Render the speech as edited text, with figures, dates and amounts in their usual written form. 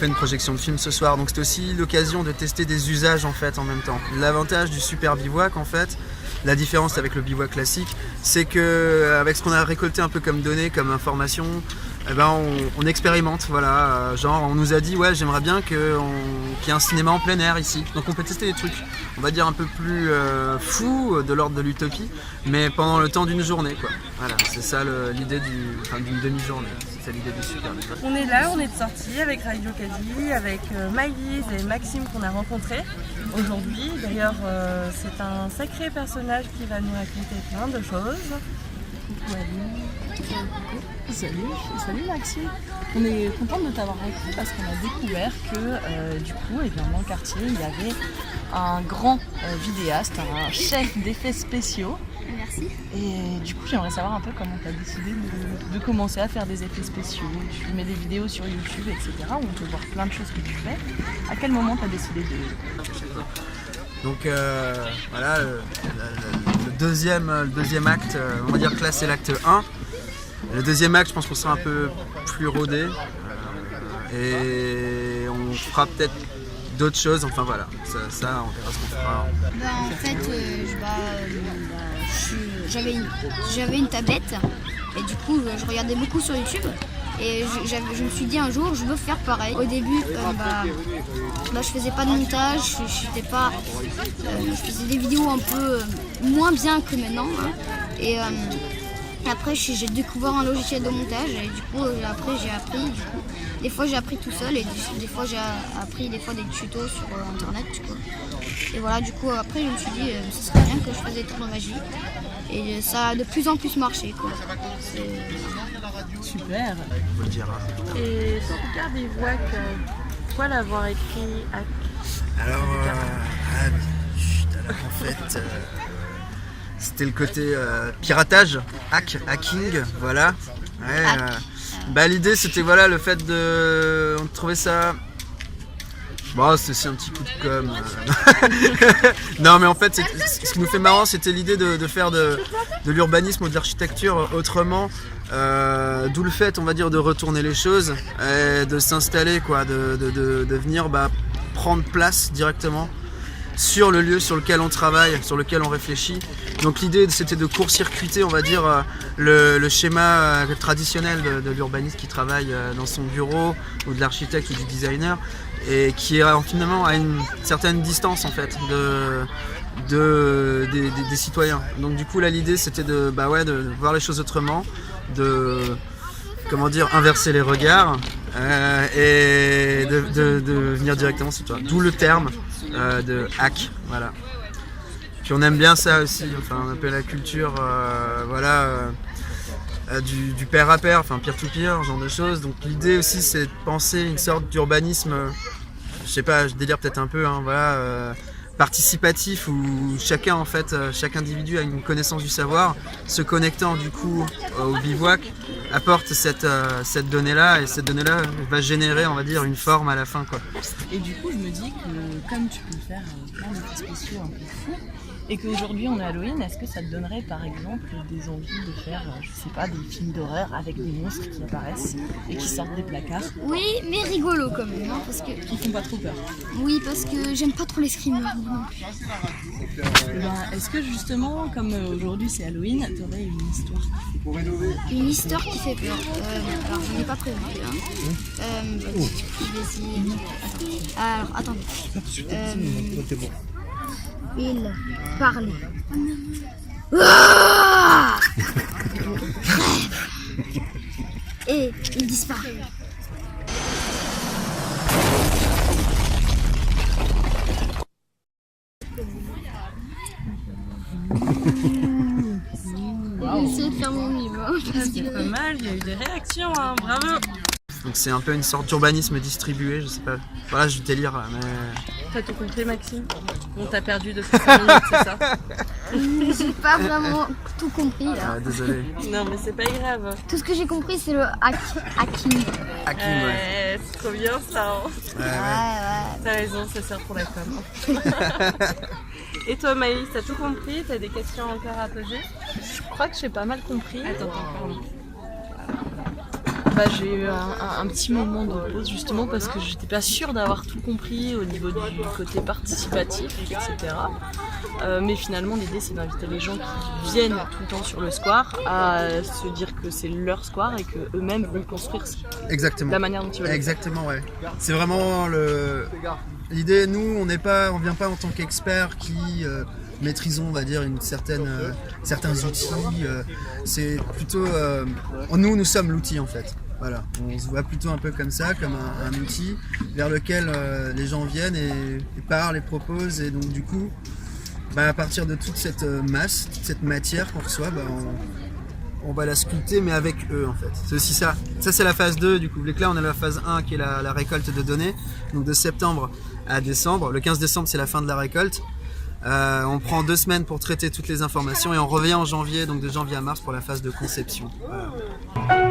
fait une projection de film ce soir, donc c'était aussi l'occasion de tester des usages en fait en même temps. L'avantage du super bivouac en fait, la différence avec le bivouac classique, c'est que avec ce qu'on a récolté un peu comme données, comme information, eh ben on expérimente, voilà. Genre on nous a dit ouais j'aimerais bien qu'il y ait un cinéma en plein air ici, donc on peut tester des trucs, on va dire un peu plus fous, de l'ordre de l'utopie, mais pendant le temps d'une journée quoi. Voilà, c'est ça l'idée d'une demi-journée, c'est l'idée du super bivouac. On est là, on est de sortie avec Radio Caddy, avec Maïlise et Maxime qu'on a rencontrés aujourd'hui. D'ailleurs c'est un sacré personnage qui va nous raconter plein de choses. Coucou Ali. Salut Maxime. On est content de t'avoir rencontré parce qu'on a découvert que du coup, dans le quartier, il y avait un grand vidéaste, un chef d'effets spéciaux. Merci. Et du coup, j'aimerais savoir un peu comment tu as décidé de commencer à faire des effets spéciaux. Tu mets des vidéos sur YouTube, etc. où on peut voir plein de choses que tu fais. À quel moment tu as décidé de... Donc voilà, le deuxième acte, on va dire que là c'est l'acte 1. Le deuxième acte, je pense qu'on sera un peu plus rodé et on fera peut-être d'autres choses, enfin voilà, ça on verra ce qu'on fera. En fait, j'avais une tablette et du coup je regardais beaucoup sur YouTube et je me suis dit un jour je veux faire pareil. Au début, je faisais pas de montage, je faisais des vidéos un peu moins bien que maintenant. Et après j'ai découvert un logiciel de montage et du coup après j'ai appris. Des fois j'ai appris tout seul et des fois j'ai appris des tutos sur internet. Et voilà, du coup après je me suis dit ce serait bien que je fasse des tours de magie. Et ça a de plus en plus marché quoi. Super. Faut le dire. Et super bivouac, pourquoi l'avoir écrit Alors en fait c'était le côté piratage, hacking, voilà. Ouais, l'idée c'était voilà le fait de on trouvait ça. Bon, c'est aussi un petit coup de com. Non, mais en fait, ce qui nous fait marrant, c'était l'idée de faire de l'urbanisme ou de l'architecture autrement. D'où le fait, on va dire, de retourner les choses, et de s'installer, quoi, de venir prendre place directement sur le lieu sur lequel on travaille, sur lequel on réfléchit. Donc l'idée c'était de court-circuiter, on va dire, le schéma traditionnel de l'urbaniste qui travaille dans son bureau, ou de l'architecte ou du designer, et qui est finalement à une certaine distance en fait des citoyens. Donc du coup là l'idée c'était de voir les choses autrement, de inverser les regards et de venir directement sur toi. D'où le terme de hack, voilà. Puis on aime bien ça aussi, enfin on appelle la culture du pair à pair, enfin peer to peer, ce genre de choses. Donc l'idée aussi c'est de penser une sorte d'urbanisme, je sais pas, je délire peut-être un peu, participatif où chacun en fait, chaque individu a une connaissance du savoir, se connectant du coup au bivouac apporte cette donnée-là et cette donnée-là va générer, on va dire, une forme à la fin quoi. Et du coup je me dis que comme tu peux faire plein d'effets spéciaux un peu fous et qu'aujourd'hui on est Halloween, est-ce que ça te donnerait par exemple des envies de faire, je sais pas, des films d'horreur avec des monstres qui apparaissent et qui sortent des placards? Oui, mais rigolo quand même, hein, parce que... Qui font pas trop peur? Oui, parce que j'aime pas trop les screamers non plus. Est-ce que justement, comme aujourd'hui c'est Halloween, t'aurais une histoire? Une histoire qui fait peur. Alors j'en ai pas prévu. Je vais essayer. Alors attendez. Il parlait. Et il disparaît. J'ai essayé de faire mon mieux. C'est pas mal, il y a eu des réactions, hein, bravo. Donc c'est un peu une sorte d'urbanisme distribué, je sais pas. Voilà, je délire là, mais... T'as tout compris Maxime? On t'a perdu depuis 5 minutes, c'est ça? J'ai pas vraiment tout compris là. Désolé. Non mais c'est pas grave. Tout ce que j'ai compris c'est le hacking. Hacking, ouais. C'est trop bien ça. Hein. Ouais. T'as raison, ça sert pour la com. Et toi Maïs, t'as tout compris? T'as des questions encore à poser? Je crois que j'ai pas mal compris. Attends, pardon. J'ai eu un petit moment de pause justement parce que j'étais pas sûre d'avoir tout compris au niveau du côté participatif, etc. Mais finalement l'idée c'est d'inviter les gens qui viennent tout le temps sur le square à se dire que c'est leur square et qu'eux-mêmes vont construire Exactement. la manière dont ils veulent. Exactement, ouais. C'est vraiment l'idée. Nous, on vient pas en tant qu'experts qui maîtrisons, on va dire, certains outils. C'est plutôt, nous sommes l'outil en fait. Voilà, on se voit plutôt un peu comme ça, comme un outil vers lequel les gens viennent et parlent et proposent. Et donc du coup, à partir de toute cette masse, toute cette matière qu'on reçoit, on va la sculpter mais avec eux en fait. C'est aussi ça. Ça c'est la phase 2 du coup. Là on a la phase 1 qui est la récolte de données. Donc de septembre à décembre. Le 15 décembre c'est la fin de la récolte. On prend 2 semaines pour traiter toutes les informations et on revient en janvier, donc de janvier à mars pour la phase de conception. Voilà.